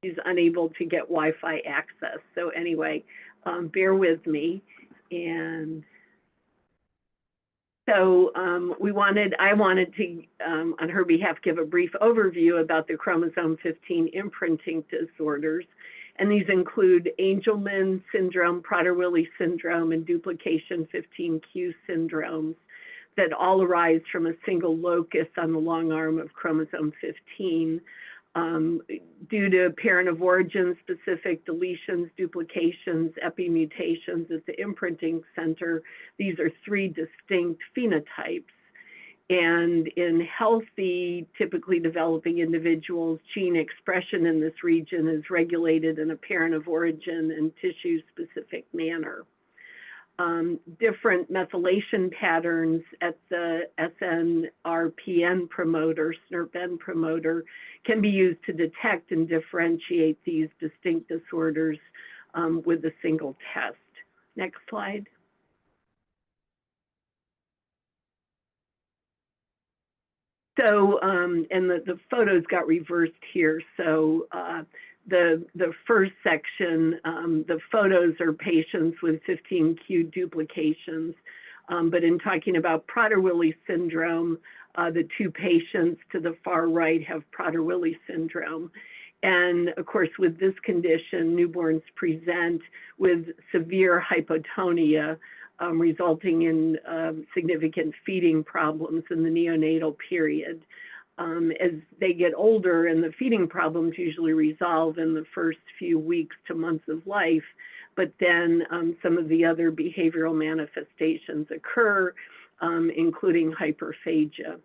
he's unable to get Wi-Fi access. So anyway, bear with me. And so I wanted to, on her behalf, give a brief overview about the chromosome 15 imprinting disorders. And these include Angelman syndrome, Prader-Willi syndrome, and duplication 15q syndromes that all arise from a single locus on the long arm of chromosome 15. Due to parent of origin specific deletions, duplications, epimutations at the imprinting center, these are 3 distinct phenotypes. And in healthy, typically developing individuals, gene expression in this region is regulated in a parent of origin and tissue specific manner. Different methylation patterns at the SNRPN promoter, SNRPN promoter, can be used to detect and differentiate these distinct disorders with a single test. Next slide. So, and the photos got reversed here. So the first section, the photos are patients with 15q duplications. But in talking about Prader-Willi syndrome, the 2 patients to the far right have Prader-Willi syndrome. And of course, with this condition, newborns present with severe hypotonia, resulting in significant feeding problems in the neonatal period. As they get older, and the feeding problems usually resolve in the first few weeks to months of life, but then some of the other behavioral manifestations occur, including hyperphagia.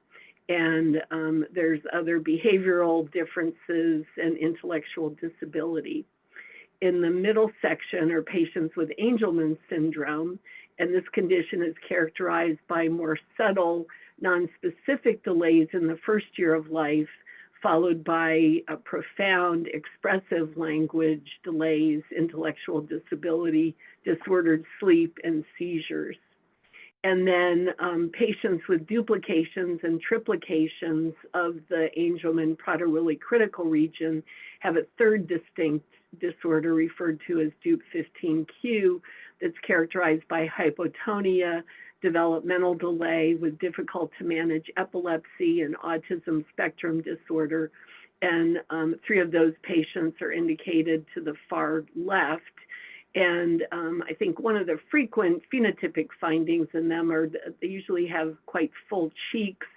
And there's other behavioral differences and intellectual disability. In the middle section are patients with Angelman syndrome, and this condition is characterized by more subtle, nonspecific delays in the first year of life, followed by a profound expressive language delays, intellectual disability, disordered sleep, and seizures. And then patients with duplications and triplications of the Angelman Prader-Willi critical region have a 3rd distinct disorder referred to as DUP15q that's characterized by hypotonia, developmental delay with difficult to manage epilepsy and autism spectrum disorder. And 3 of those patients are indicated to the far left. And I think one of the frequent phenotypic findings in them are that they usually have quite full cheeks.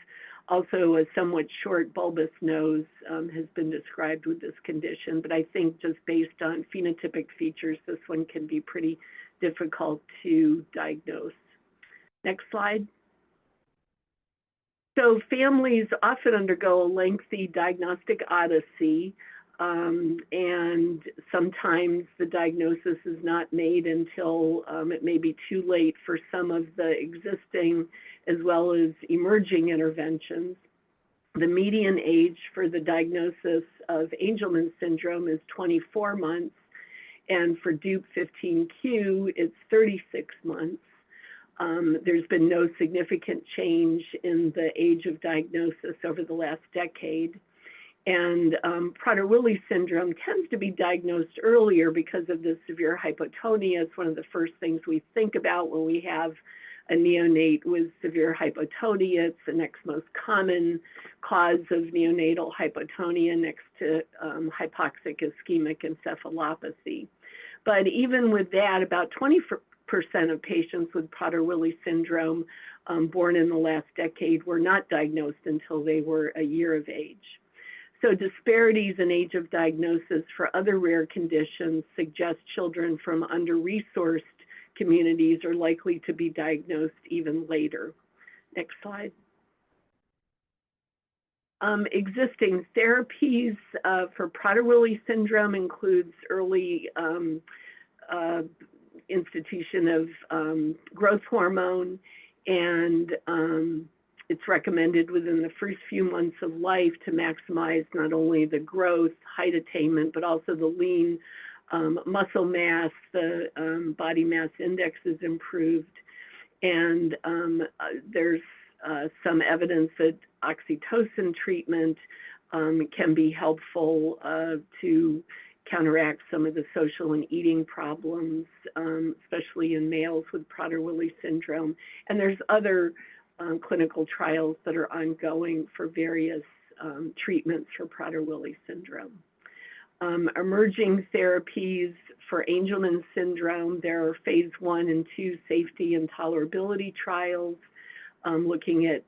Also, a somewhat short bulbous nose has been described with this condition. But I think just based on phenotypic features, this one can be pretty difficult to diagnose. Next slide. So families often undergo a lengthy diagnostic odyssey, and sometimes the diagnosis is not made until it may be too late for some of the existing as well as emerging interventions. The median age for the diagnosis of Angelman syndrome is 24 months, and for DUP15q, it's 36 months. There's been no significant change in the age of diagnosis over the last decade. And Prader-Willi syndrome tends to be diagnosed earlier because of the severe hypotonia. It's one of the first things we think about when we have a neonate with severe hypotonia. It's the next most common cause of neonatal hypotonia next to hypoxic ischemic encephalopathy. But even with that, about 20% of patients with Prader-Willi syndrome born in the last decade were not diagnosed until they were a year of age. So disparities in age of diagnosis for other rare conditions suggest children from under-resourced communities are likely to be diagnosed even later. Next slide. Existing therapies for Prader-Willi syndrome includes early institution of growth hormone, and it's recommended within the first few months of life to maximize not only the growth, height attainment, but also the lean muscle mass. The body mass index is improved, and there's some evidence that oxytocin treatment can be helpful to counteract some of the social and eating problems, especially in males with Prader-Willi syndrome. And there's other clinical trials that are ongoing for various treatments for Prader-Willi syndrome. Emerging therapies for Angelman syndrome, there are phase 1 and 2 safety and tolerability trials looking at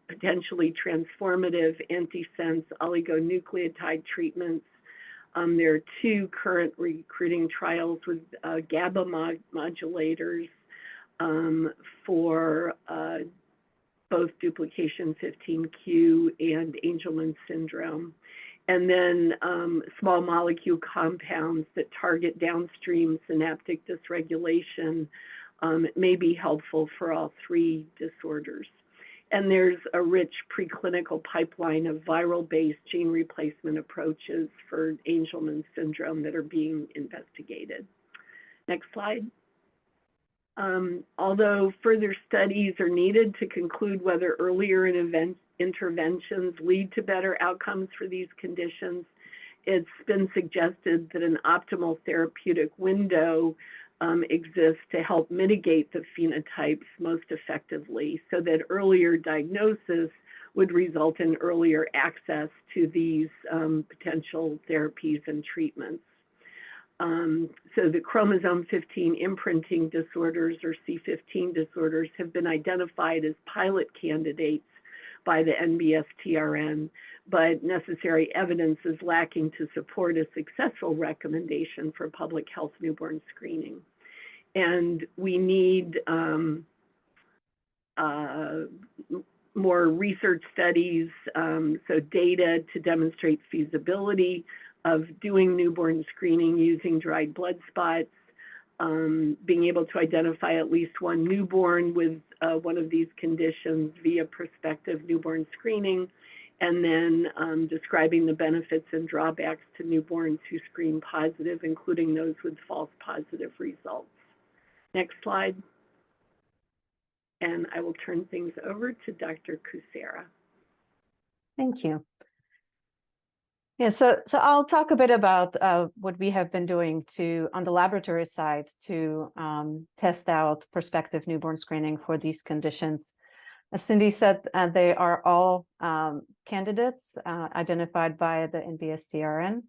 potentially transformative antisense oligonucleotide treatments. There are 2 current recruiting trials with GABA modulators for both duplication 15q and Angelman syndrome. And then small molecule compounds that target downstream synaptic dysregulation may be helpful for all 3 disorders. And there's a rich preclinical pipeline of viral-based gene replacement approaches for Angelman syndrome that are being investigated. Next slide. Although further studies are needed to conclude whether earlier interventions lead to better outcomes for these conditions, it's been suggested that an optimal therapeutic window exists to help mitigate the phenotypes most effectively, so that earlier diagnosis would result in earlier access to these potential therapies and treatments. So the chromosome 15 imprinting disorders, or C15 disorders, have been identified as pilot candidates by the NBSTRN, but necessary evidence is lacking to support a successful recommendation for public health newborn screening. And we need more research studies, so data to demonstrate feasibility of doing newborn screening using dried blood spots, being able to identify at least one newborn with one of these conditions via prospective newborn screening, and then describing the benefits and drawbacks to newborns who screen positive, including those with false positive results. Next slide. And I will turn things over to Dr. Kucera. Thank you. Yeah, so I'll talk a bit about what we have been doing on the laboratory side to test out prospective newborn screening for these conditions. As Cindy said, they are all candidates identified by the NBSTRN,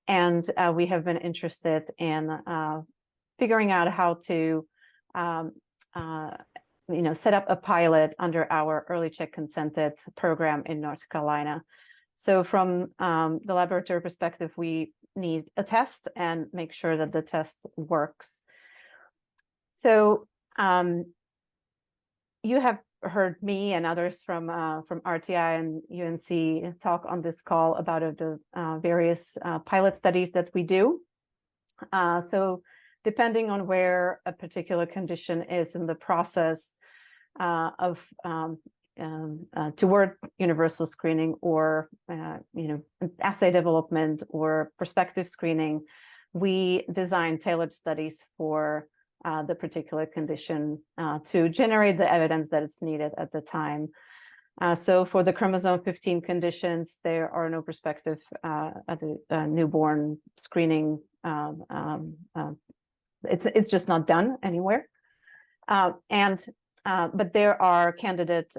and we have been interested in figuring out how to set up a pilot under our Early Check Consented program in North Carolina. So from the laboratory perspective, we need a test and make sure that the test works. So you have heard me and others from RTI and UNC talk on this call about the various pilot studies that we do. So depending on where a particular condition is in the process of toward universal screening or assay development or prospective screening, we design tailored studies for the particular condition to generate the evidence that it's needed at the time. So for the chromosome 15 conditions, there are no prospective newborn screening. It's just not done anywhere. But there are candidate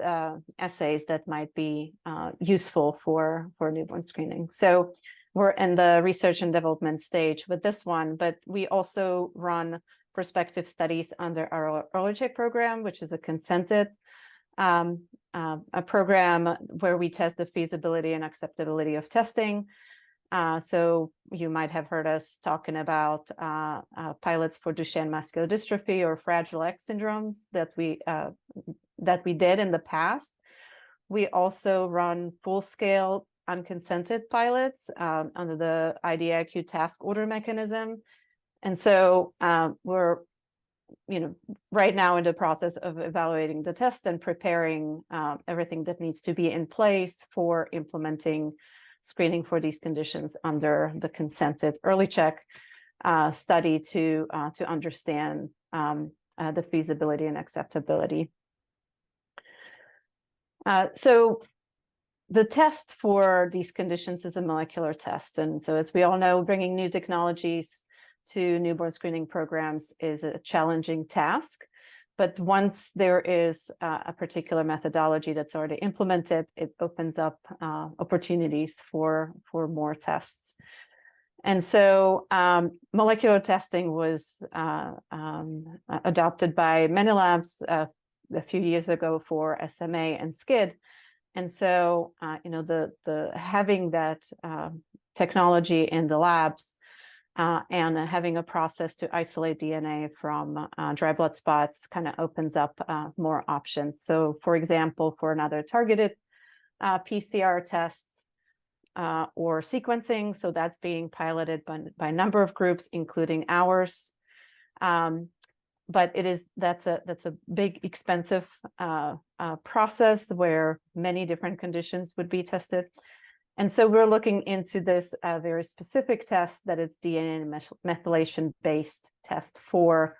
assays that might be useful for newborn screening. So we're in the research and development stage with this one, but we also run prospective studies under our Early Check program, which is a consented a program where we test the feasibility and acceptability of testing. So you might have heard us talking about pilots for Duchenne muscular dystrophy or Fragile X syndromes that we did in the past. We also run full-scale unconsented pilots under the IDIQ task order mechanism. And so we're right now in the process of evaluating the test and preparing everything that needs to be in place for implementing screening for these conditions under the consented Early Check study to understand the feasibility and acceptability. So The test for these conditions is a molecular test. And so as we all know, bringing new technologies to newborn screening programs is a challenging task. But once there is a particular methodology that's already implemented, it opens up opportunities for more tests. And so molecular testing was adopted by many labs a few years ago for SMA and SCID. And so, the having that technology in the labs and having a process to isolate DNA from dry blood spots kind of opens up more options. So, for example, for another targeted PCR tests or sequencing, so that's being piloted by a number of groups, including ours. But that's a big, expensive process where many different conditions would be tested. And so we're looking into this very specific test that is DNA methylation-based test for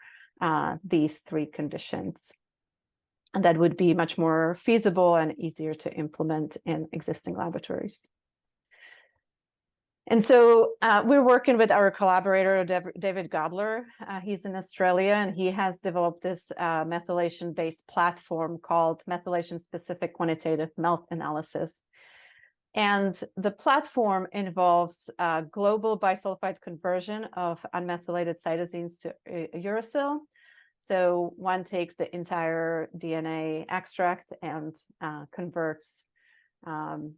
these three conditions. And that would be much more feasible and easier to implement in existing laboratories. And so we're working with our collaborator, David Godler. He's in Australia, and he has developed this methylation-based platform called Methylation-Specific Quantitative MELT Analysis. And the platform involves global bisulfite conversion of unmethylated cytosines to uracil. So one takes the entire DNA extract and converts unmethylated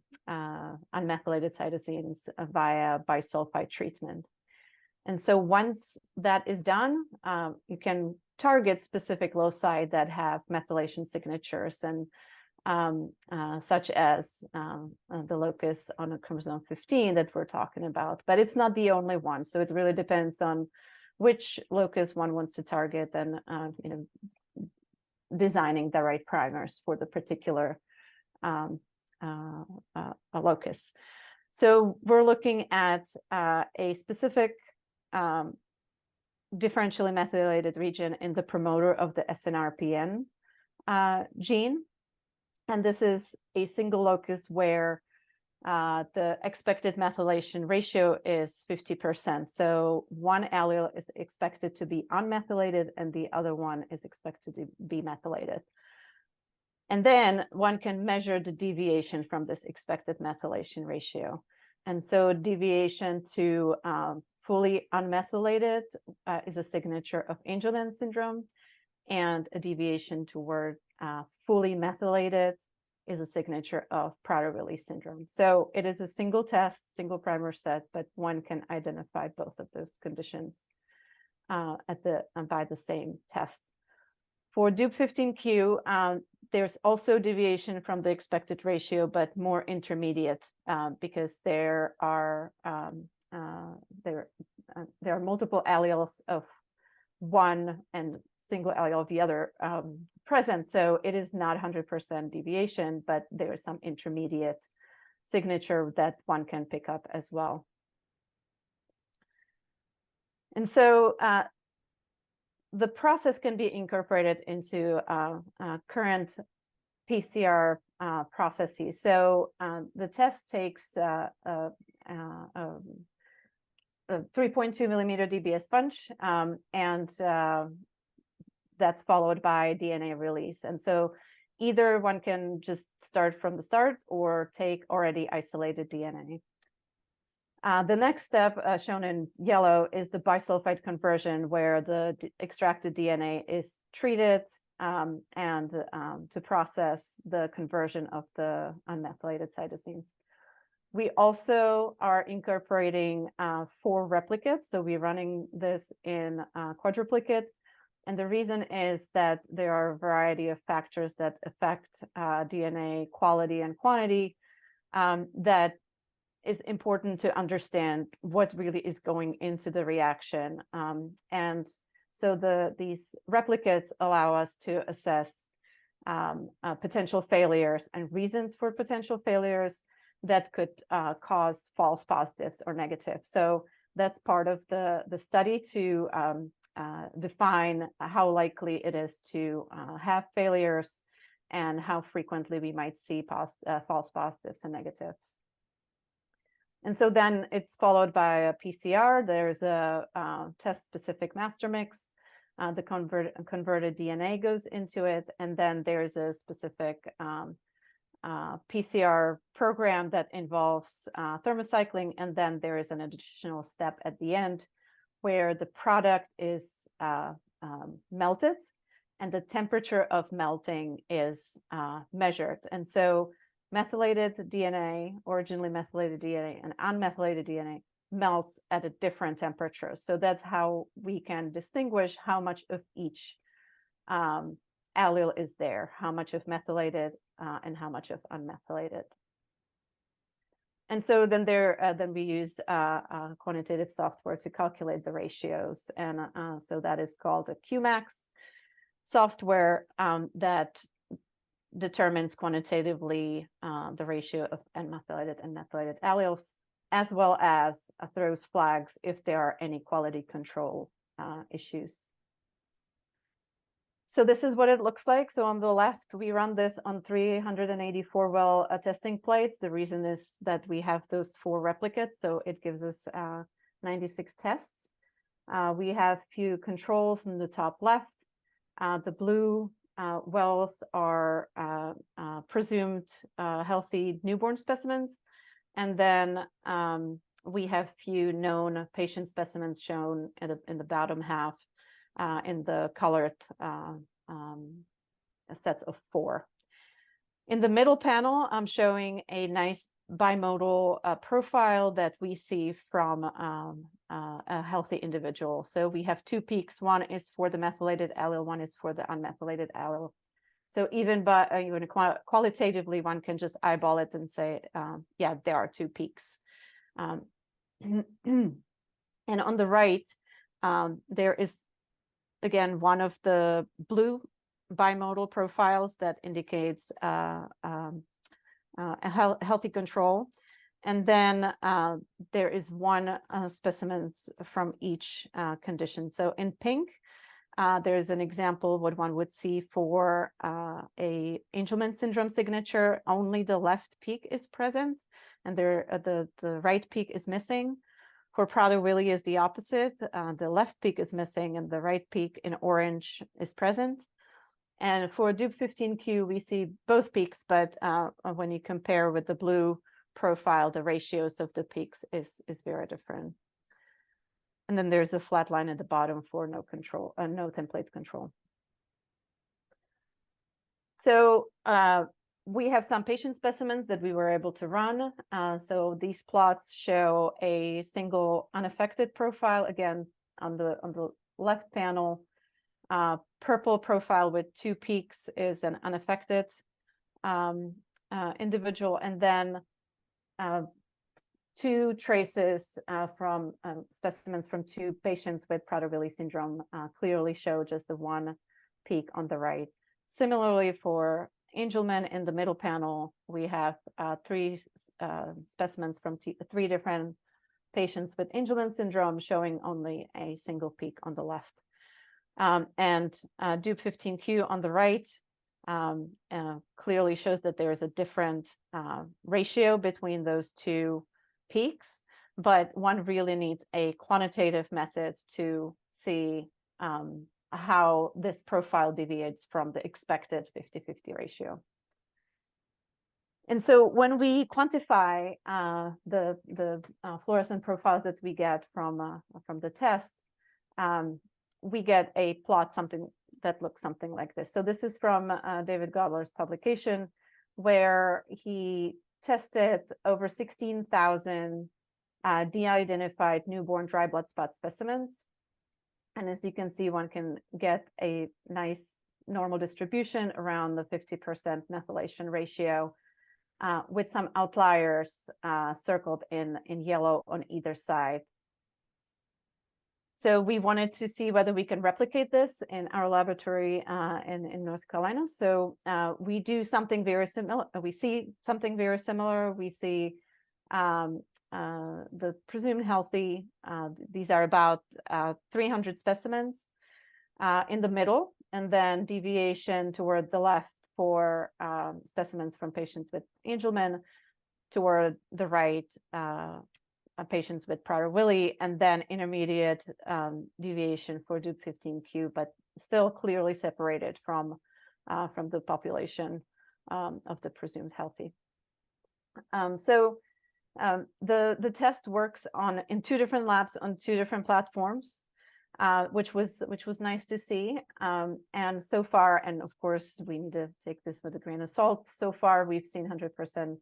cytosines via bisulfite treatment. And so once that is done, you can target specific loci that have methylation signatures, and such as the locus on chromosome 15 that we're talking about. But it's not the only one. So it really depends on which locus one wants to target, and designing the right primers for the particular locus. So we're looking at a specific differentially methylated region in the promoter of the SNRPN gene. And this is a single locus where the expected methylation ratio is 50%. So one allele is expected to be unmethylated and the other one is expected to be methylated. And then one can measure the deviation from this expected methylation ratio. And so deviation to fully unmethylated is a signature of Angelman syndrome, and a deviation toward fully methylated is a signature of Prader-Willi syndrome. So it is a single test, single primer set, but one can identify both of those conditions by the same test. For DUP15Q, there's also deviation from the expected ratio, but more intermediate because there are multiple alleles of one and single allele of the other present. So it is not 100% deviation, but there is some intermediate signature that one can pick up as well. And so the process can be incorporated into current PCR processes. So the test takes a 3.2 millimeter dBs sponge, and that's followed by DNA release. And so either one can just start from the start or take already isolated DNA. The next step shown in yellow is the bisulfite conversion, where the extracted DNA is treated and to process the conversion of the unmethylated cytosines. We also are incorporating 4 replicates. So we're running this in quadruplicate. And the reason is that there are a variety of factors that affect DNA quality and quantity that is important to understand what really is going into the reaction. And so these replicates allow us to assess potential failures and reasons for potential failures that could cause false positives or negatives. So that's part of the study to define how likely it is to have failures and how frequently we might see false positives and negatives. And so then it's followed by a PCR. There's a test-specific master mix. The converted DNA goes into it, and then there's a specific PCR program that involves thermocycling, and then there is an additional step at the end where the product is melted, and the temperature of melting is measured. And so methylated DNA, originally methylated DNA, and unmethylated DNA melts at a different temperature. So that's how we can distinguish how much of each allele is there, how much of methylated and how much of unmethylated. And so then then we use quantitative software to calculate the ratios, and so that is called a Qmax software that determines quantitatively the ratio of unmethylated and methylated alleles, as well as throws flags if there are any quality control issues. So this is what it looks like. So on the left, we run this on 384 well testing plates. The reason is that we have those 4 replicates, so it gives us 96 tests. We have few controls in the top left. The blue wells are presumed healthy newborn specimens. And then we have few known patient specimens shown in the bottom half in the colored sets of 4. In the middle panel, I'm showing a nice bimodal profile that we see from a healthy individual. So we have 2 peaks. One is for the methylated allele, one is for the unmethylated allele. So even qualitatively, one can just eyeball it and say, yeah, there are 2 peaks. And on the right, there is, again, one of the blue bimodal profiles that indicates a healthy control. And then there is one specimens from each condition. So in pink, there's an example of what one would see for a Angelman syndrome signature. Only the left peak is present, and the right peak is missing. For Prader-Willi is the opposite. The left peak is missing, and the right peak in orange is present. And for DUB15Q, we see both peaks, but when you compare with the blue profile, the ratios of the peaks is very different. And then there's a flat line at the bottom for no control, no template control. So we have some patient specimens that we were able to run. So these plots show a single unaffected profile. Again, on the left panel, purple profile with 2 peaks is an unaffected individual, and then 2 traces from specimens from 2 patients with Prader-Willi syndrome clearly show just the 1 peak on the right. Similarly, for Angelman, in the middle panel, we have 3 specimens from 3 different patients with Angelman syndrome showing only a single peak on the left. And DUB15Q on the right clearly shows that there is a different ratio between those 2 peaks, but one really needs a quantitative method to see how this profile deviates from the expected 50-50 ratio. And so when we quantify the fluorescent profiles that we get from the test, we get a plot something that looks something like this. So this is from David Godler's publication, where he tested over 16,000 de-identified newborn dry blood spot specimens. And as you can see, one can get a nice normal distribution around the 50% methylation ratio, with some outliers circled in yellow on either side. So we wanted to see whether we can replicate this in our laboratory in North Carolina. So we do something very similar. We see something very similar. We see the presumed healthy. These are about 300 specimens in the middle, and then deviation toward the left for specimens from patients with Angelman, toward the right, patients with Prader-Willi, and then intermediate deviation for DUP15Q, but still clearly separated from the population of the presumed healthy. The test works in 2 different labs on 2 different platforms, which was nice to see. And so far, and of course, we need to take this with a grain of salt. So far, we've seen 100%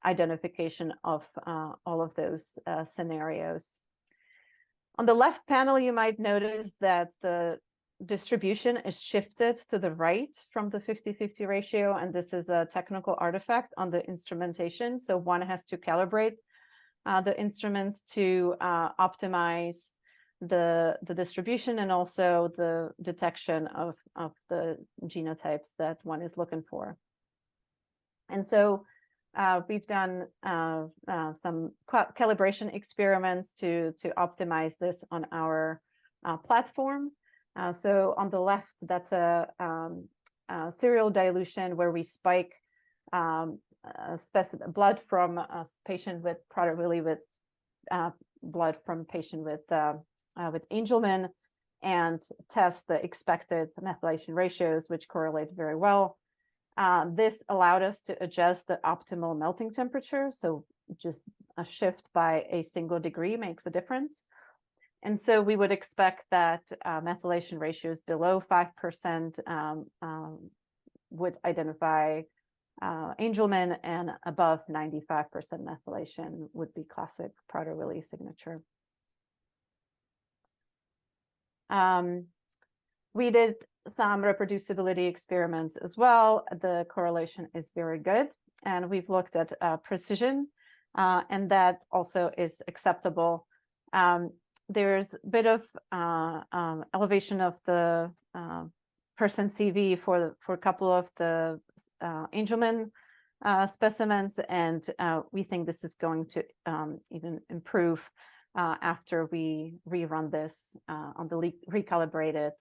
identification of all of those scenarios. On the left panel, you might notice that the distribution is shifted to the right from the 50-50 ratio, and this is a technical artifact on the instrumentation. So one has to calibrate the instruments to optimize the distribution and also the detection of the genotypes that one is looking for. And so we've done some calibration experiments to optimize this on our platform. So on the left, that's a serial dilution where we spike blood from a patient with Prader-Willi with blood from patient with Angelman, and test the expected methylation ratios, which correlate very well. This allowed us to adjust the optimal melting temperature. So just a shift by a single degree makes a difference. And so we would expect that methylation ratios below 5% would identify Angelman, and above 95% methylation would be classic Prader-Willi signature. We did some reproducibility experiments as well. The correlation is very good, and we've looked at precision, and that also is acceptable. There's a bit of elevation of the percent CV for a couple of the Angelman specimens, and we think this is going to even improve after we rerun this on the recalibrated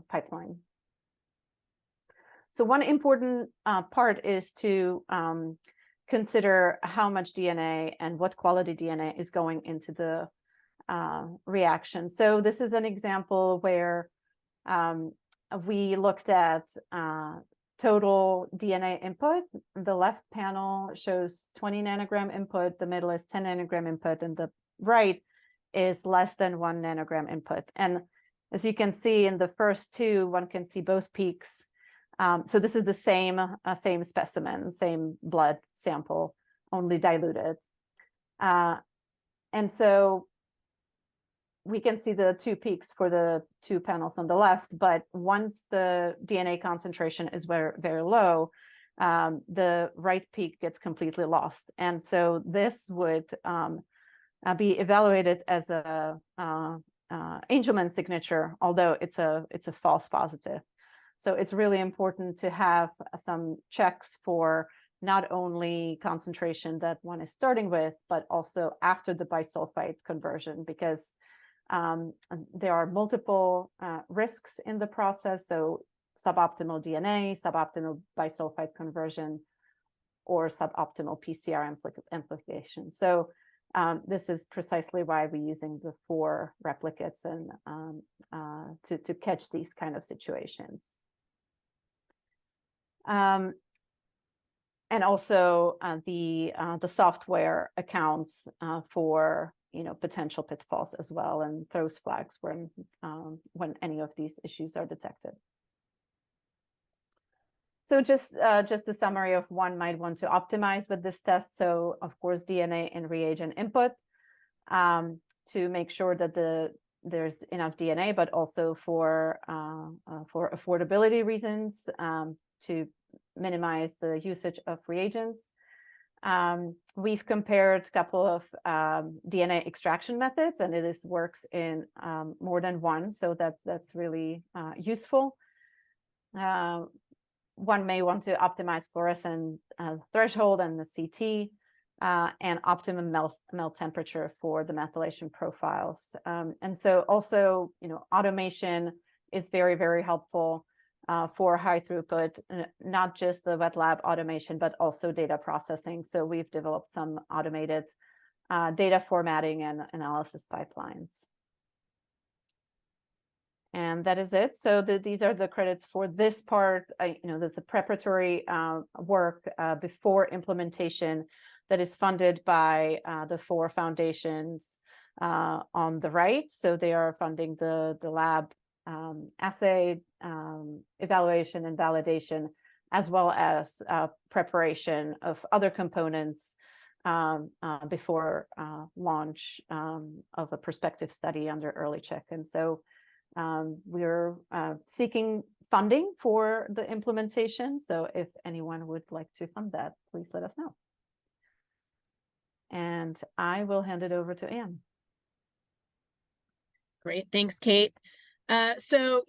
pipeline. So one important part is to consider how much DNA and what quality DNA is going into the reaction. So this is an example where we looked at total DNA input. The left panel shows 20 nanogram input, the middle is 10 nanogram input, and the right is less than 1 nanogram input. And as you can see in the first 2, one can see both peaks. So this is the same specimen, same blood sample, only diluted. And so we can see the 2 peaks for the 2 panels on the left, but once the DNA concentration is very, very low, the right peak gets completely lost. And so this would be evaluated as a Angelman signature, although it's a false positive. So it's really important to have some checks for not only concentration that one is starting with, but also after the bisulfite conversion, because there are multiple risks in the process. So suboptimal DNA, suboptimal bisulfite conversion, or suboptimal PCR amplification. So this is precisely why we're using the 4 replicates and to catch these kind of situations. And also the software accounts for potential pitfalls as well, and throws flags when any of these issues are detected. So just a summary of one might want to optimize with this test. So of course, DNA and reagent input to make sure that there's enough DNA, but also for affordability reasons to minimize the usage of reagents. We've compared a couple of DNA extraction methods, and it works in more than one, so that's really useful. One may want to optimize fluorescent threshold and the CT, and optimum melt temperature for the methylation profiles. And so also, automation is very, very helpful. for high throughput, not just the wet lab automation, but also data processing. So we've developed some automated data formatting and analysis pipelines. And that is it. So these are the credits for this part. There's a preparatory work before implementation that is funded by the 4 foundations on the right. So they are funding the lab assay evaluation and validation, as well as preparation of other components before launch of a prospective study under Early Check. And so we're seeking funding for the implementation. So if anyone would like to fund that, please let us know. And I will hand it over to Anne. Great, thanks, Kate. So,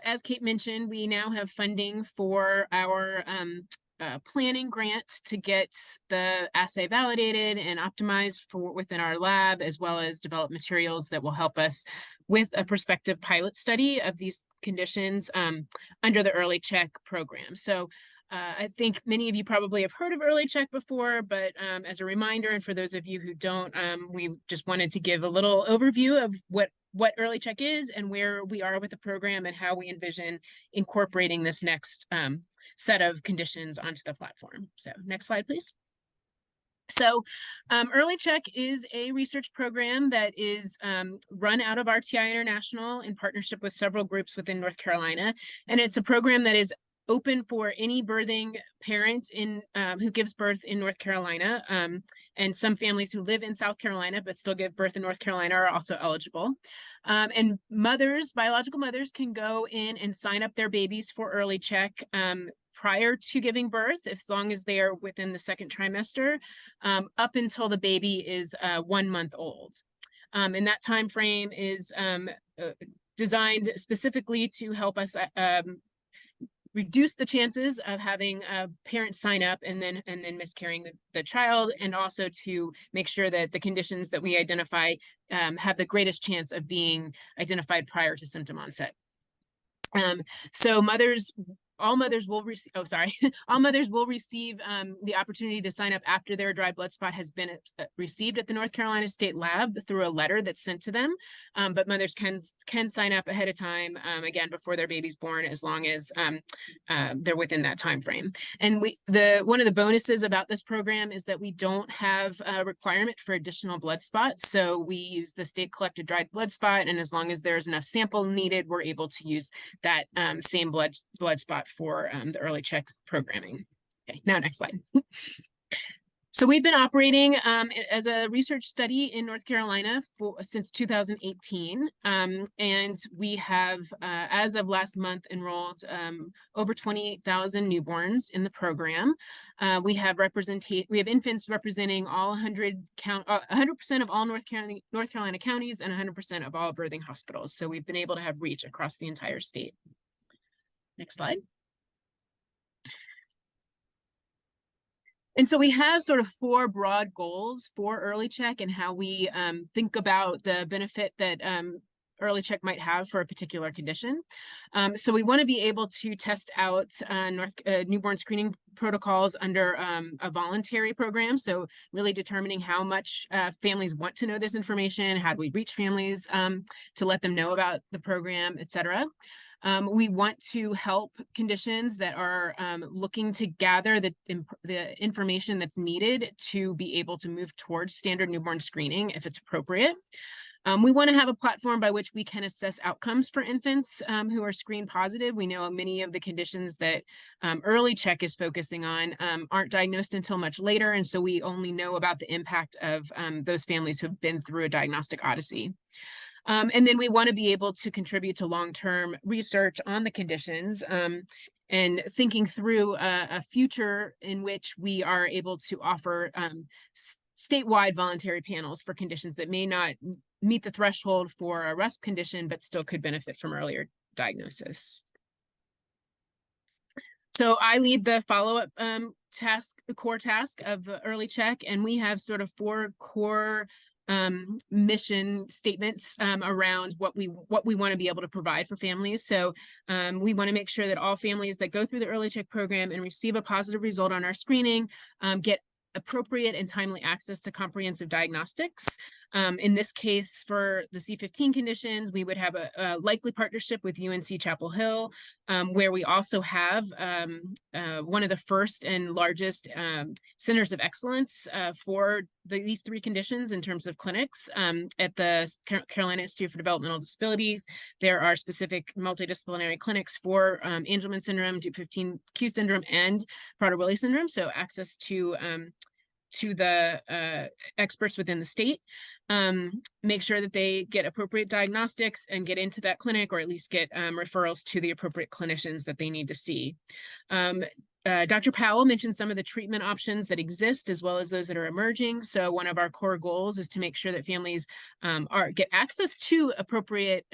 as Kate mentioned, we now have funding for our planning grant to get the assay validated and optimized for within our lab, as well as develop materials that will help us with a prospective pilot study of these conditions under the Early Check program. So I think many of you probably have heard of Early Check before, but as a reminder, and for those of you who don't, we just wanted to give a little overview of what Early Check is and where we are with the program and how we envision incorporating this next set of conditions onto the platform. So next slide, please. So Early Check is a research program that is run out of RTI International in partnership with several groups within North Carolina. And it's a program that is open for any birthing parent who gives birth in North Carolina. And some families who live in South Carolina but still give birth in North Carolina are also eligible. And biological mothers can go in and sign up their babies for Early Check prior to giving birth, as long as they are within the 2nd trimester, up until the baby is 1 month old. And that time frame is designed specifically to help us reduce the chances of having a parent sign up and then miscarrying the child, and also to make sure that the conditions that we identify have the greatest chance of being identified prior to symptom onset. So all mothers will receive the opportunity to sign up after their dried blood spot has been received at the North Carolina State Lab through a letter that's sent to them. But mothers can sign up ahead of time, again, before their baby's born, as long as they're within that time frame. And one of the bonuses about this program is that we don't have a requirement for additional blood spots. So we use the state collected dried blood spot, and as long as there's enough sample needed, we're able to use that same blood spot for the Early Check programming. Okay, now next slide. So we've been operating as a research study in North Carolina since 2018, and we have, as of last month, enrolled over 28,000 newborns in the program. We have infants representing all 100% of all North Carolina counties and 100% of all birthing hospitals. So we've been able to have reach across the entire state. Next slide. And so we have sort of 4 broad goals for Early Check and how we think about the benefit that Early Check might have for a particular condition. So we want to be able to test out newborn screening protocols under a voluntary program. So really determining how much families want to know this information, how do we reach families to let them know about the program, et cetera. We want to help conditions that are looking to gather the information that's needed to be able to move towards standard newborn screening if it's appropriate. We want to have a platform by which we can assess outcomes for infants who are screen positive. We know many of the conditions that Early Check is focusing on aren't diagnosed until much later, and so we only know about the impact of those families who have been through a diagnostic odyssey. And then we want to be able to contribute to long-term research on the conditions and thinking through a future in which we are able to offer statewide voluntary panels for conditions that may not meet the threshold for a RUSP condition, but still could benefit from earlier diagnosis. So I lead the follow-up core task of the Early Check, and we have sort of 4 core mission statements around what we want to be able to provide for families. So we want to make sure that all families that go through the Early Check program and receive a positive result on our screening get appropriate and timely access to comprehensive diagnostics. In this case, for the C15 conditions, we would have a likely partnership with UNC Chapel Hill, where we also have one of the first and largest centers of excellence for these three conditions in terms of clinics. At the Carolina Institute for Developmental Disabilities, there are specific multidisciplinary clinics for Angelman syndrome, Dup15q syndrome, and Prader-Willi syndrome. So access to the experts within the state, make sure that they get appropriate diagnostics and get into that clinic, or at least get referrals to the appropriate clinicians that they need to see. Dr. Powell mentioned some of the treatment options that exist, as well as those that are emerging. So one of our core goals is to make sure that families get access to appropriate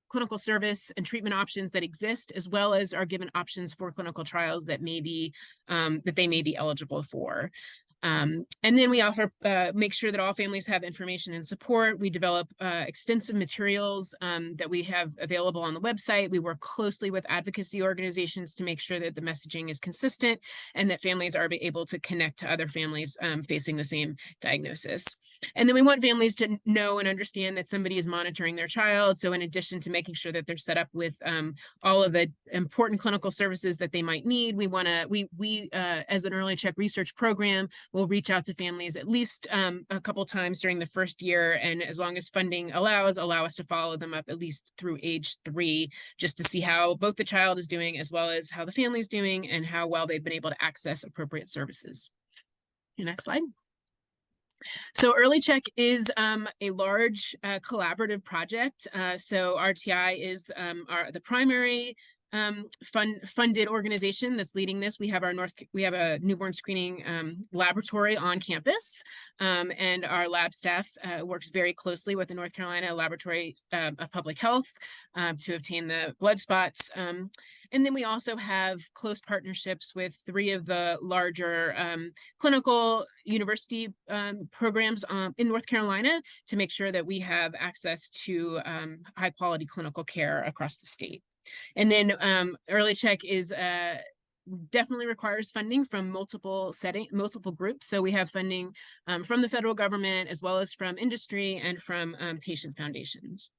clinical service and treatment options that exist, as well as are given options for clinical trials that may be that they may be eligible for. And then we offer, make sure that all families have information and support. We develop extensive materials that we have available on the website. We work closely with advocacy organizations to make sure that the messaging is consistent and that families are able to connect to other families facing the same diagnosis. And then we want families to know and understand that somebody is monitoring their child. So in addition to making sure that they're set up with all of the important clinical services that they might need, we want to, we as an Early Check research program, will reach out to families at least a couple times during the first year. And as long as funding allow us to follow them up at least through age 3, just to see how both the child is doing, as well as how the family is doing and how well they've been able to access appropriate services. Next slide. So Early Check is a large collaborative project. So RTI is the primary funded organization that's leading this. We have a newborn screening laboratory on campus, and our lab staff works very closely with the North Carolina Laboratory of Public Health to obtain the blood spots. And then we also have close partnerships with 3 of the larger clinical university programs in North Carolina to make sure that we have access to high quality clinical care across the state. And then Early Check is definitely requires funding from multiple groups. So we have funding from the federal government, as well as from industry and from patient foundations.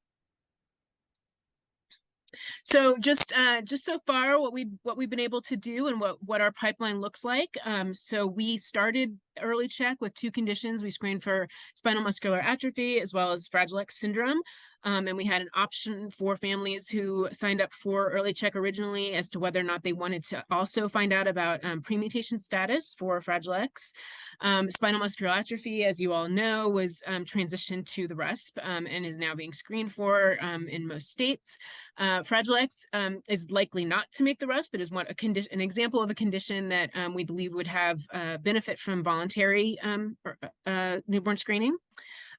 So just so far, what we've been able to do and what our pipeline looks like. So we started Early Check with 2 conditions. We screened for spinal muscular atrophy as well as Fragile X syndrome. And we had an option for families who signed up for Early Check originally as to whether or not they wanted to also find out about premutation status for Fragile X. Spinal muscular atrophy, as you all know, was transitioned to the RUSP and is now being screened for in most states. Fragile X is likely not to make the RUSP, but is an example of a condition that we believe would have benefit from voluntary newborn screening.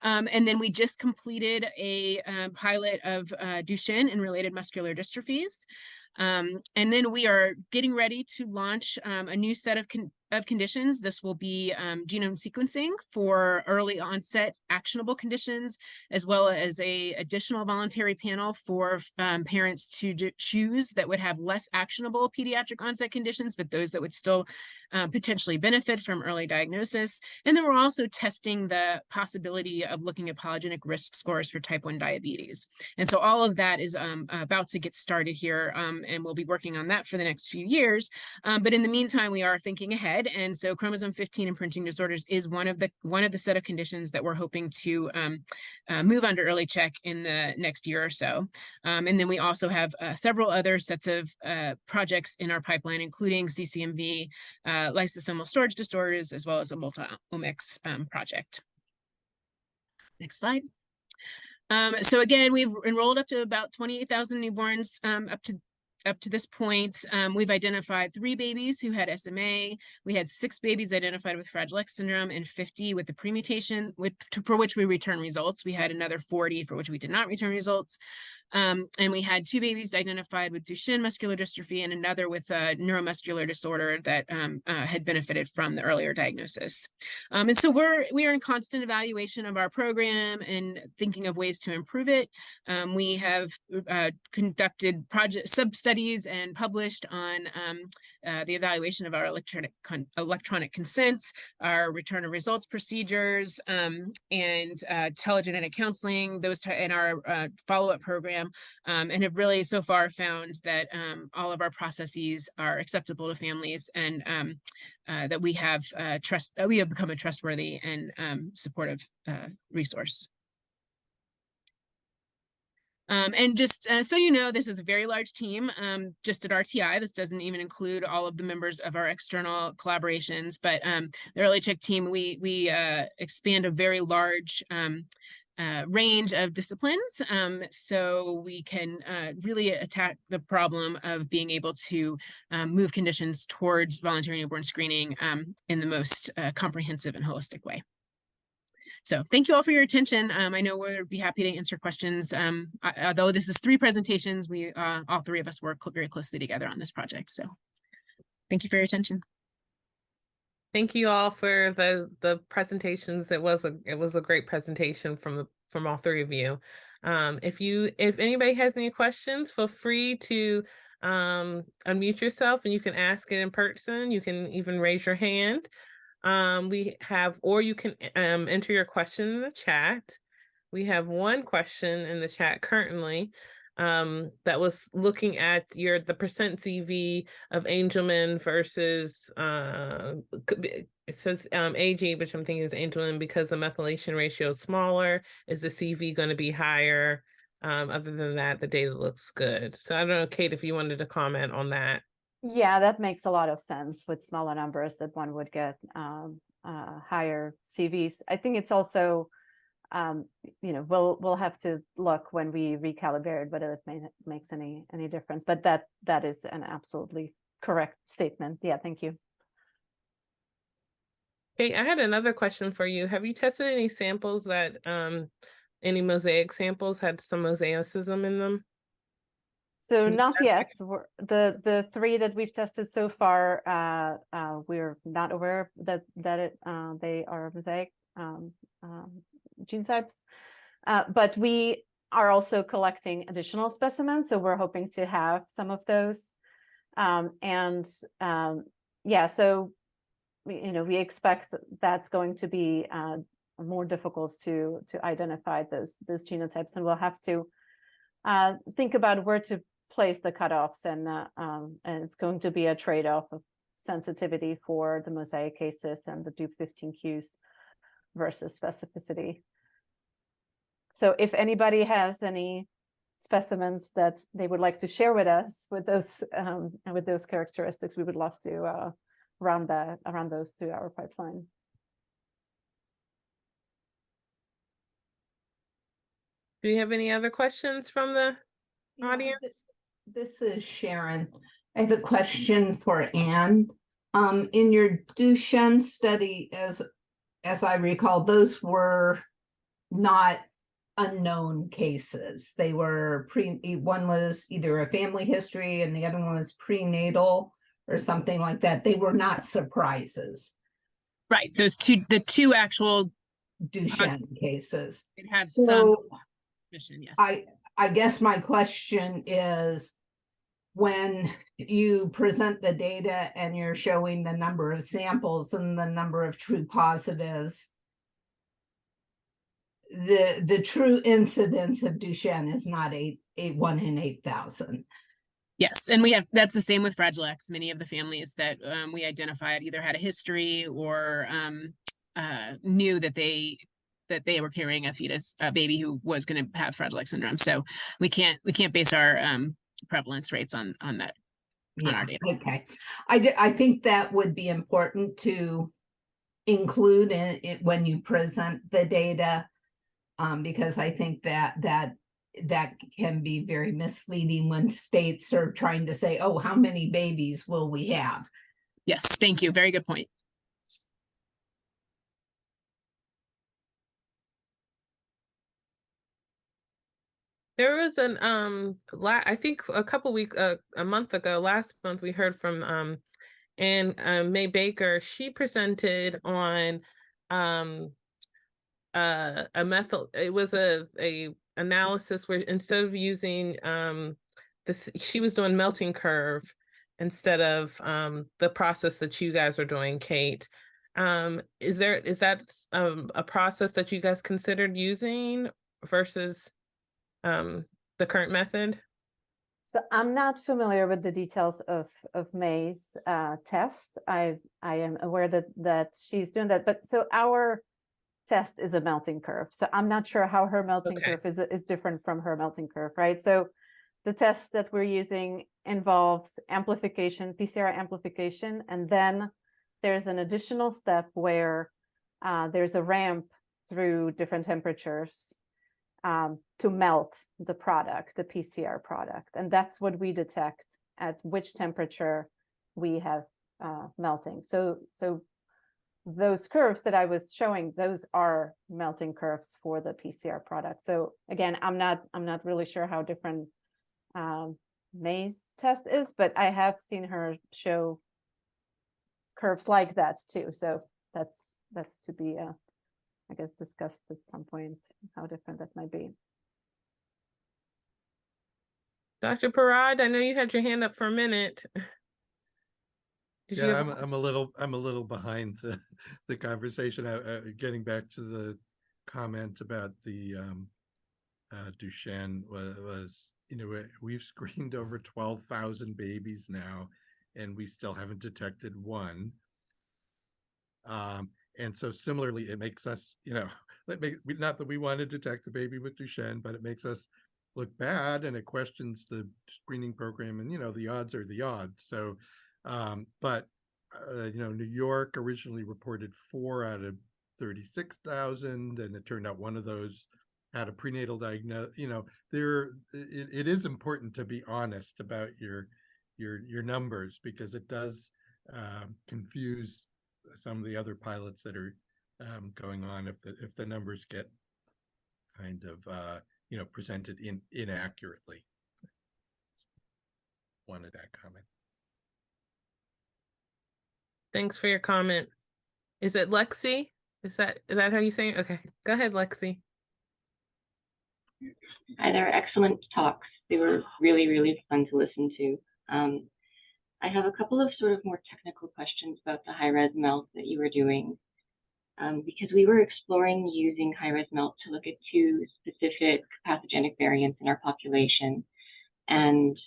And then we just completed a pilot of Duchenne and related muscular dystrophies. And then we are getting ready to launch a new set of conditions. This will be genome sequencing for early onset actionable conditions, as well as a additional voluntary panel for parents to choose that would have less actionable pediatric onset conditions, but those that would still potentially benefit from early diagnosis. And then we're also testing the possibility of looking at polygenic risk scores for type 1 diabetes. And so all of that is about to get started here, and we'll be working on that for the next few years. But in the meantime, we are thinking ahead. And so chromosome 15 imprinting disorders is one of the set of conditions that we're hoping to move under Early Check in the next year or so. And then we also have several other sets of projects in our pipeline, including CCMV, lysosomal storage disorders, as well as a multi-omics project. Next slide. So again, we've enrolled up to about 28,000 newborns up to up to this point, we've identified 3 babies who had SMA. We had 6 babies identified with Fragile X syndrome and 50 with the pre-mutation, for which we return results. We had another 40 for which we did not return results. And we had 2 babies identified with Duchenne muscular dystrophy and another with a neuromuscular disorder that had benefited from the earlier diagnosis. And so we are in constant evaluation of our program and thinking of ways to improve it. We have conducted project sub-studies and published on the evaluation of our electronic consents, our return of results procedures, and telegenetic counseling, in our follow-up program, and have really so far found that all of our processes are acceptable to families, and that we have we have become a trustworthy and supportive resource. And just so you know, this is a very large team just at RTI. This doesn't even include all of the members of our external collaborations, but the Early Check team, we expand a very large range of disciplines, so we can really attack the problem of being able to move conditions towards voluntary newborn screening in the most comprehensive and holistic way. So thank you all for your attention. I know we'll be happy to answer questions. Although this is 3 presentations, we all 3 of us work very closely together on this project. So thank you for your attention. Thank you all for the presentations. It was a great presentation from all 3 of you. If anybody has any questions, feel free to unmute yourself and you can ask it in person. You can even raise your hand. Or you can enter your question in the chat. We have one question in the chat currently that was looking at the percent CV of Angelman versus it says AG, which I'm thinking is Angelman because the methylation ratio is smaller. Is the CV going to be higher? Other than that, the data looks good. So I don't know, Kate, if you wanted to comment on that. Yeah, that makes a lot of sense with smaller numbers that one would get higher CVs. I think it's also, we'll have to look when we recalibrate whether it makes any difference. But that is an absolutely correct statement. Yeah, thank you. Okay, I had another question for you. Have you tested any samples that any mosaic samples had some mosaicism in them? So not yet. The 3 that we've tested so far, we're not aware that they are mosaic genotypes, but we are also collecting additional specimens, so we're hoping to have some of those. Yeah, so we expect that's going to be more difficult to identify those genotypes, and we'll have to think about where to place the cutoffs, and it's going to be a trade-off of sensitivity for the mosaic cases and the DUP15Qs versus specificity. So if anybody has any specimens that they would like to share with us with those characteristics, we would love to round those through our pipeline. Do you have any other questions from the audience? This is Sharon. I have a question for Anne. In your Duchenne study, as I recall, those were not unknown cases. They were one was either a family history and the other one was prenatal or something like that. They were not surprises. Right. The 2 actual Duchenne cases. It has some suspicion, yes. I guess my question is, when you present the data and you're showing the number of samples and the number of true positives, the true incidence of Duchenne is not 1 in 8,000. Yes, and that's the same with Fragile X. Many of the families that we identified either had a history or knew that they were carrying a baby who was going to have Fragile X syndrome. So we can't base our prevalence rates on that, on our data. Okay, I think that would be important to include in it when you present the data, because I think that that can be very misleading when states are trying to say, oh, how many babies will we have? Yes, thank you. Very good point. There was an I think a month ago, last month, we heard from May Baker. She presented on a method. It was a analysis where instead of using this, she was doing melting curve instead of the process that you guys are doing, Kate. Is that a process that you guys considered using versus the current method? So I'm not familiar with the details of May's test. I am aware that she's doing that, but so our test is a melting curve. So I'm not sure how her melting curve is different from her melting curve, right? So the test that we're using involves amplification, PCR amplification, and then there's an additional step where there's a ramp through different temperatures to melt the product, the PCR product. And that's what we detect at which temperature we have melting. So those curves that I was showing, those are melting curves for the PCR product. So again, I'm not really sure how different May's test is, but I have seen her show curves like that too. So that's to be I guess discussed at some point how different that might be. Dr. Parad, I know you had your hand up for a minute. Yeah, I'm a little behind the conversation. Getting back to the comment about the Duchenne was, we've screened over 12,000 babies now, and we still haven't detected one. And so similarly, it makes us, not that we want to detect a baby with Duchenne, but it makes us look bad, and it questions the screening program, and the odds are the odds. So but New York originally reported 4 out of 36,000, and it turned out one of those had a prenatal diagnosis. It is important to be honest about your numbers, because it does confuse some of the other pilots that are going on if the numbers get kind of presented inaccurately. Wanted that comment. Thanks for your comment. Is it Lexi? Is that how you say it? Okay, go ahead, Lexi. Hi, they were excellent talks. They were really, really fun to listen to. I have a couple of sort of more technical questions about the high-res melt that you were doing, because we were exploring using high-res melt to look at 2 specific pathogenic variants in our population. And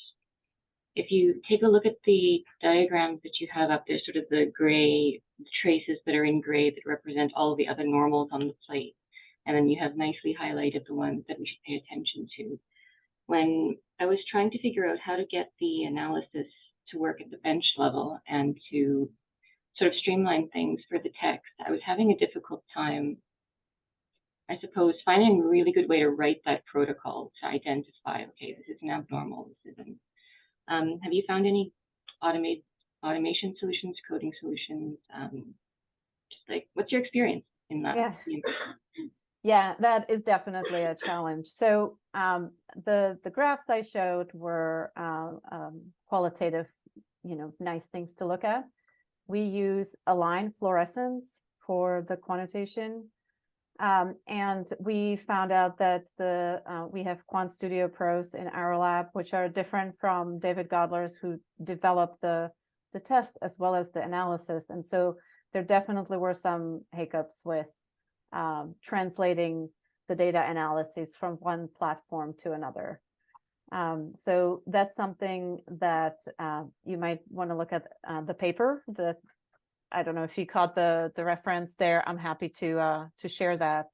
if you take a look at the diagrams that you have up there, sort of the gray traces that are in gray that represent all the other normals on the plate, and then you have nicely highlighted the ones that we should pay attention to. When I was trying to figure out how to get the analysis to work at the bench level and to sort of streamline things for the text, I was having a difficult time, I suppose, finding a really good way to write that protocol to identify, okay, this is an abnormal, this isn't. Have you found any automation solutions, coding solutions? Just like, what's your experience in that? Yeah, that is definitely a challenge. So the graphs I showed were qualitative, nice things to look at. We use align fluorescence for the quantitation. And we found out that we have QuantStudio Pros in our lab, which are different from David Godler's, who developed the test as well as the analysis. And so there definitely were some hiccups with translating the data analysis from one platform to another. So that's something that you might want to look at the paper. I don't know if you caught the reference there. I'm happy to share that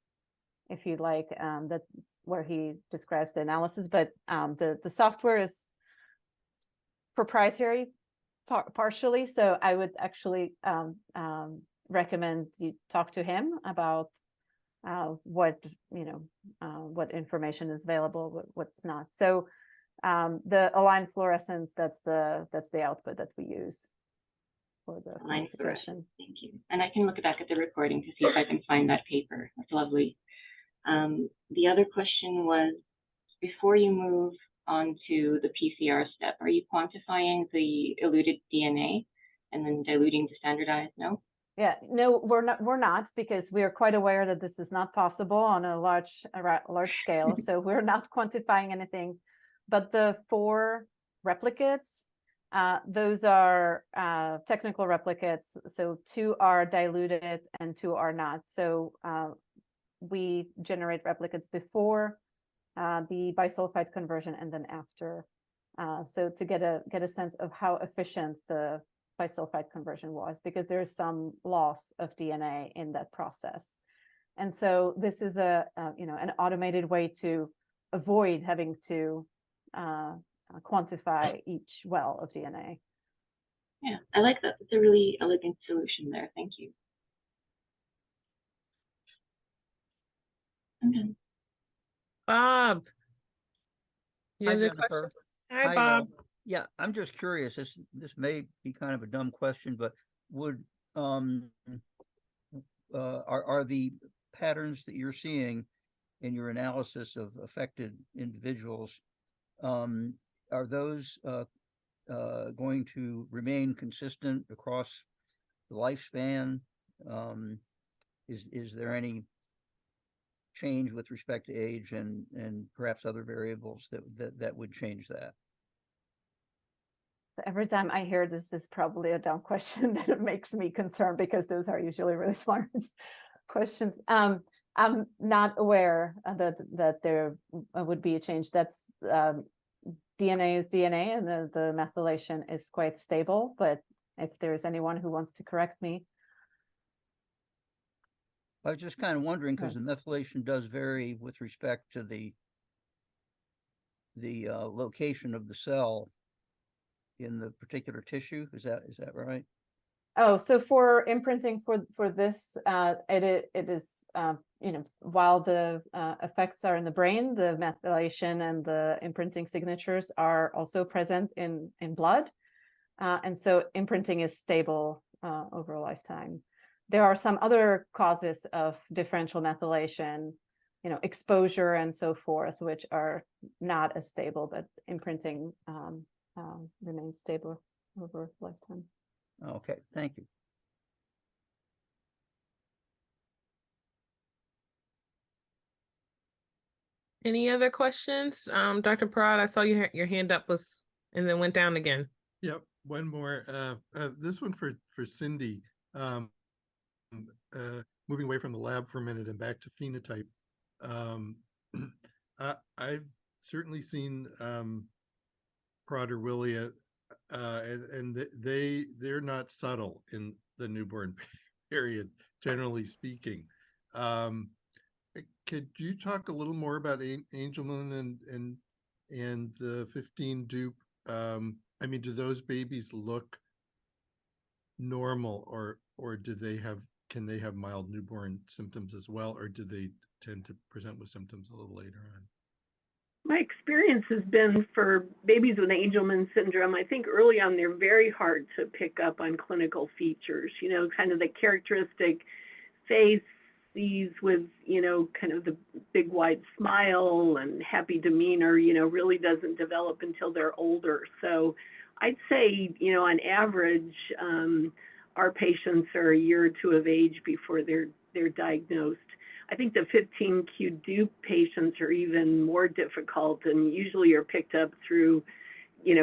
if you'd like. That's where he describes the analysis, but the software is proprietary partially. So I would actually recommend you talk to him about what what information is available, what's not. So the aligned fluorescence, that's the output that we use for the Aligned quantification. Thank you. And I can look back at the recording to see if I can find that paper. That's lovely. The other question was, before you move on to the PCR step, are you quantifying the eluted DNA and then diluting to standardized? No? Yeah, no, we're not, because we are quite aware that this is not possible on a large scale. So we're not quantifying anything. But the 4 replicates, those are technical replicates. So 2 are diluted and 2 are not. So we generate replicates before the bisulfite conversion and then after. So to get a sense of how efficient the bisulfite conversion was, because there is some loss of DNA in that process. And so this is an automated way to avoid having to quantify each well of DNA. Yeah, I like that. It's a really elegant solution there. Thank you. I'm done. Bob. You Hi, have a Jennifer. question? Hi, Hi, Bob. Yeah, I'm just curious. This may be kind of a dumb question, but would are the patterns that you're seeing in your analysis of affected individuals, are those going to remain consistent across the lifespan? Is there any change with respect to age and perhaps other variables that would change that? So every time I hear this is probably a dumb question that makes me concerned, because those are usually really smart questions. I'm not aware that there would be a change. That's DNA is DNA, and the methylation is quite stable. But if there's anyone who wants to correct me. I was just kind of wondering, because the methylation does vary with respect to the location of the cell in the particular tissue. Is that right? Oh, so for imprinting for this, it is while the effects are in the brain, the methylation and the imprinting signatures are also present in blood, and so imprinting is stable over a lifetime. There are some other causes of differential methylation, exposure and so forth, which are not as stable, but imprinting remains stable over a lifetime. Okay, thank you. Any other questions? Dr. Parad, I saw your hand up and then went down again. Yep, one more. This one for Cindy. Moving away from the lab for a minute and back to phenotype. I've certainly seen Prader-Willi, and they're not subtle in the newborn period, generally speaking. Could you talk a little more about Angelman and the 15 dupe? I mean, do those babies look normal, or can they have mild newborn symptoms as well, or do they tend to present with symptoms a little later on? My experience has been for babies with Angelman syndrome, I think early on they're very hard to pick up on clinical features, kind of the characteristic face, these with, kind of the big wide smile and happy demeanor, really doesn't develop until they're older. So I'd say, on average, our patients are a year or two of age before they're diagnosed. I think the 15q dupe patients are even more difficult, and usually are picked up through,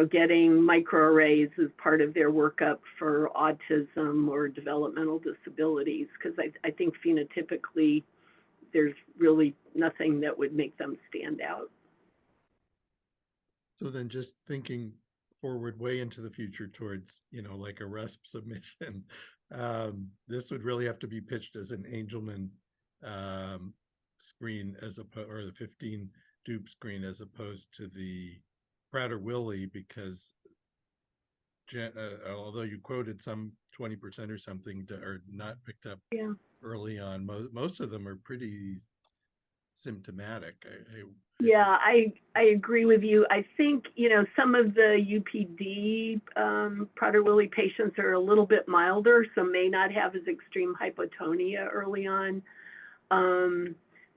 getting microarrays as part of their workup for autism or developmental disabilities, because I think phenotypically there's really nothing that would make them stand out. So then just thinking forward way into the future towards, like a RESP submission, this would really have to be pitched as an Angelman screen or the 15 dupe screen, as opposed to the Prader-Willi, because although you quoted some 20% or something are not picked up early on, most of them are pretty symptomatic. Yeah, I agree with you. I think, you know, some of the UPD Prader-Willi patients are a little bit milder, so may not have as extreme hypotonia early on.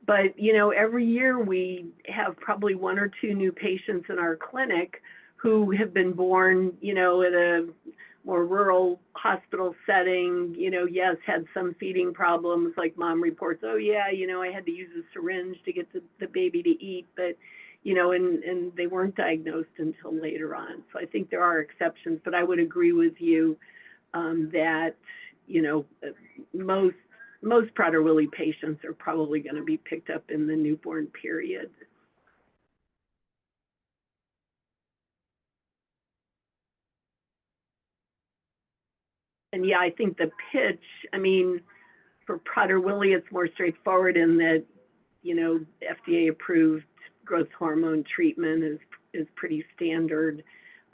But, you know, every year we have probably 1 or 2 new patients in our clinic who have been born, you know, in a more rural hospital setting, you know, yes, had some feeding problems, like mom reports, oh yeah, you know, I had to use a syringe to get the baby to eat, but, you know, and they weren't diagnosed until later on. So I think there are exceptions, but I would agree with you that, you know, most Prader-Willi patients are probably going to be picked up in the newborn period. And yeah, I think the pitch, I mean, for Prader-Willi, it's more straightforward in that, you know, FDA approved growth hormone treatment is pretty standard,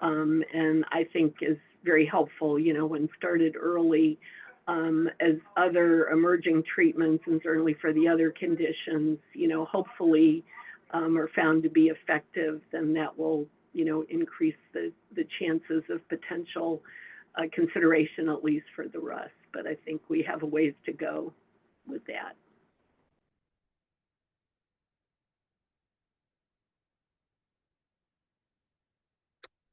and I think is very helpful, you know, when started early, as other emerging treatments, and certainly for the other conditions, you know, hopefully are found to be effective, then that will, you know, increase the chances of potential consideration, at least for the RUS. But I think we have a ways to go with that.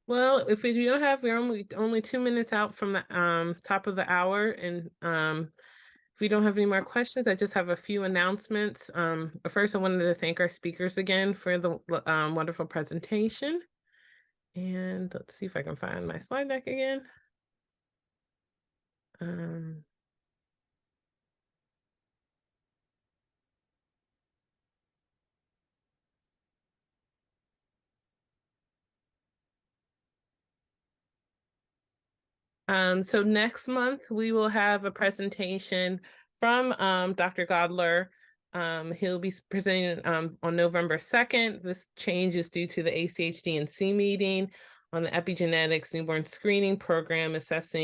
Well, if we don't have, we're only 2 minutes out from the top of the hour, and if we don't have any more questions, I just have a few announcements. First, I wanted to thank our speakers again for the wonderful presentation. And let's see if I can find my slide deck again. So next month we will have a presentation from Dr. Godler. He'll be presenting on November 2nd. This change is due to the ACHD&C meeting on the epigenetics newborn screening program assessed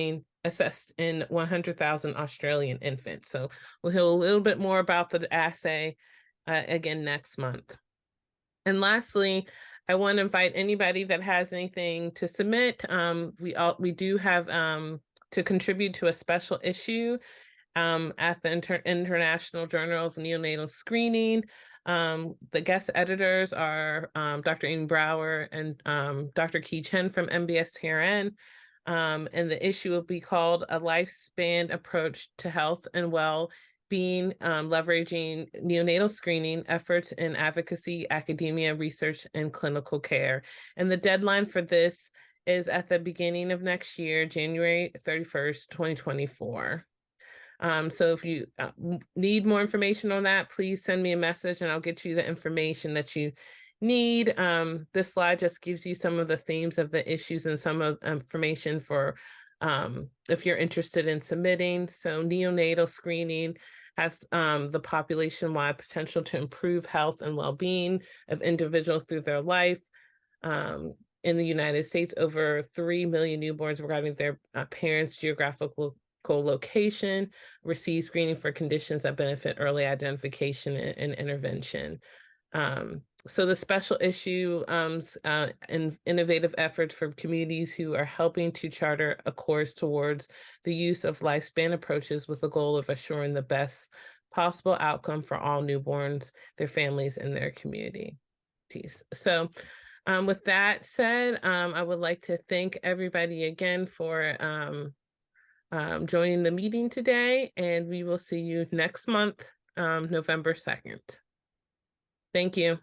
in 100,000 Australian infants. So we'll hear a little bit more about the assay again next month. And lastly, I want to invite anybody that has anything to submit. We do have to contribute to a special issue at the International Journal of Neonatal Screening. The guest editors are Dr. Amy Brower and Dr. Ki Chen from MBS-TRN. And the issue will be called A Lifespan Approach to Health and Well-Being, Leveraging Neonatal Screening Efforts in Advocacy, Academia, Research, and Clinical Care. And the deadline for this is at the beginning of next year, January 31st, 2024. So if you need more information on that, please send me a message and I'll get you the information that you need. This slide just gives you some of the themes of the issues and some of information for if you're interested in submitting. So neonatal screening has the population-wide potential to improve health and well-being of individuals through their life. In the United States, over 3 million newborns regarding their parents' geographical location receive screening for conditions that benefit early identification and intervention. So the special issue and innovative efforts for communities who are helping to charter a course towards the use of lifespan approaches with the goal of assuring the best possible outcome for all newborns, their families, and their communities. So with that said, I would like to thank everybody again for joining the meeting today, and we will see you next month, November 2nd. Thank you.